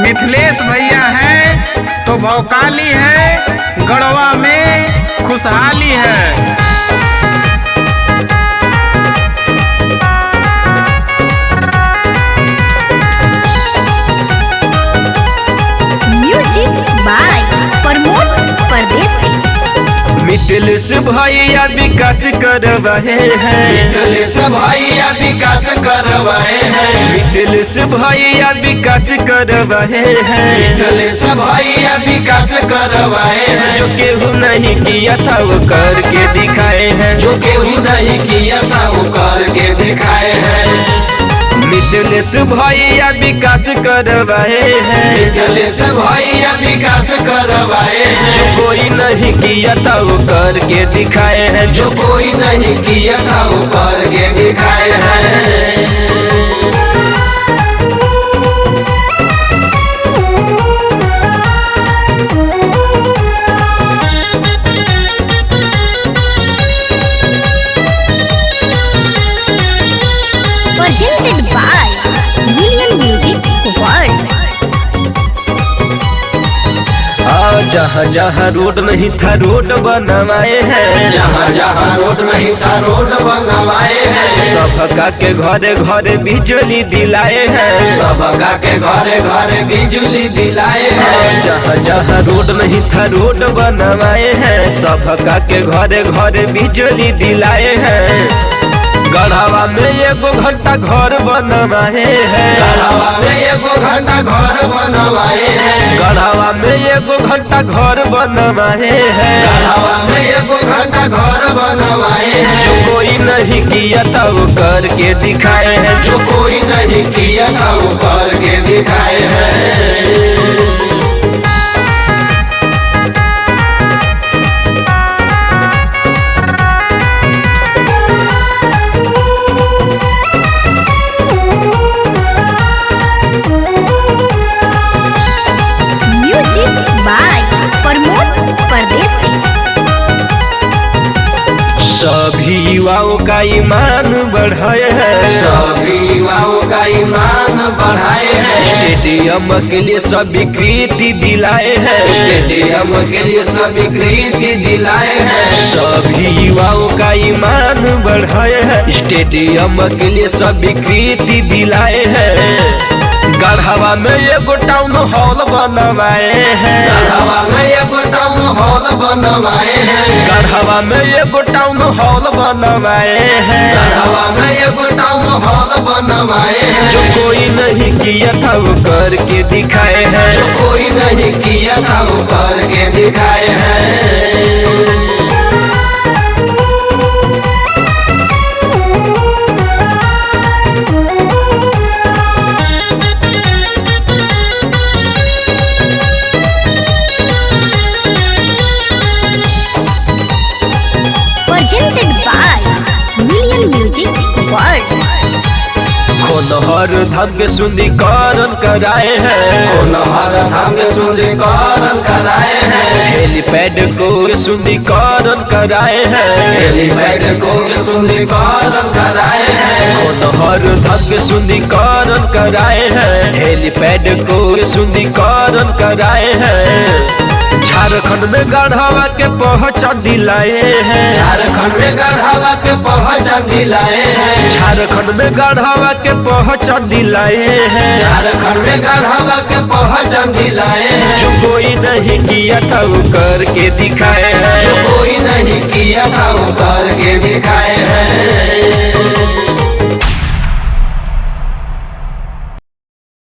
मिथिलेश भैया हैं तो भौकाली है, गढ़वा में खुशहाली है। म्यूजिक बाय प्रमोद परदेसी। मिथिलेश भैया विकास करवाए हैं, मिथिलेश भैया विकास करवाए हैं, मिथिलेश भैया विकास करवाए हैं। मिथिलेश भैया विकास करवाए हैं, जो केहू नहीं किया था वो करके दिखाए हैं, जो केहू नहीं किया था वो करके दिखाए हैं। मिथिलेश भैया विकास करवाए हैं, मिथिलेश भैया विकास करवाए हैं, जो कोई नहीं किया था वो करके दिखाए हैं, जो कोई नहीं किया था वो करके दिखाए हैं। Presented by Million Music World। जहाँ जहाँ रोड नहीं था रोड बनवाए हैं, जहाँ जहाँ रोड नहीं था रोड बनवाए हैं, सबका के घरे घरे बिजली दिलाए हैं, सबका के घरे घरे बिजली दिलाए हैं। जहाँ जहाँ रोड नहीं था रोड बनवाए हैं, सबका के घरे घरे बिजली दिलाए हैं। गढ़वा में एगो घंटा घर बनवाए हैं, गढ़वा में एगो घंटा घर बनवाए हैं, गढ़वा में एगो घंटा घर बनवाए हैं। गढ़वा में एगो घंटा घर बनवाए हैं, जो कोई नहीं किया था वो करके दिखाए हैं, जो कोई नहीं किया था वो करके दिखाए हैं। म्यूजिक बाय प्रमोद परदेसी। सभी युवाओं का ईमान बढ़ाए हैं, सभी युवाओं का ईमान बढ़ाए हैं, स्टेडियम के लिए स्वीकृति दिलाए हैं, स्टेडियम के लिए स्वीकृति दिलाए हैं। सभी युवाओं का ईमान बढ़ाए हैं, स्टेडियम के लिए स्वीकृति दिलाए हैं। गढ़वा में एगो टाउन हॉल बनवाए हैं, गढ़वा में एगो टाउन हॉल बनवाए हैं, गढ़वा में एगो टाउन हॉल बनवाए हैं। गढ़वा में एगो टाउन हॉल बनवाए हैं, जो कोई नहीं किया था वो करके दिखाए हैं, जो कोई नहीं किया था वो करके दिखाए हैं। Presented by Million Music World। कोनहर धाम के सुंदरीकरण कराए हैं, कोनहर धाम के सुंदरीकरण कराए हैं, हेलीपैड को सुंदरीकरण कराए हैं, हेलीपैड को सुंदरीकरण कराए हैं, कोनहर धाम के सुंदरीकरण कराए हैं, हेलीपैड को सुंदरीकरण कराए हैं। झारखंड में गढ़वा के पहचान दिलाए हैं, झारखंड में गढ़वा के पहचान दिलाए हैं, झारखंड में गढ़वा के पहचान दिलाए हैं। झारखंड में गढ़वा के पहचान दिलाए हैं, जो कोई नहीं किया था वो करके दिखाए हैं, जो कोई नहीं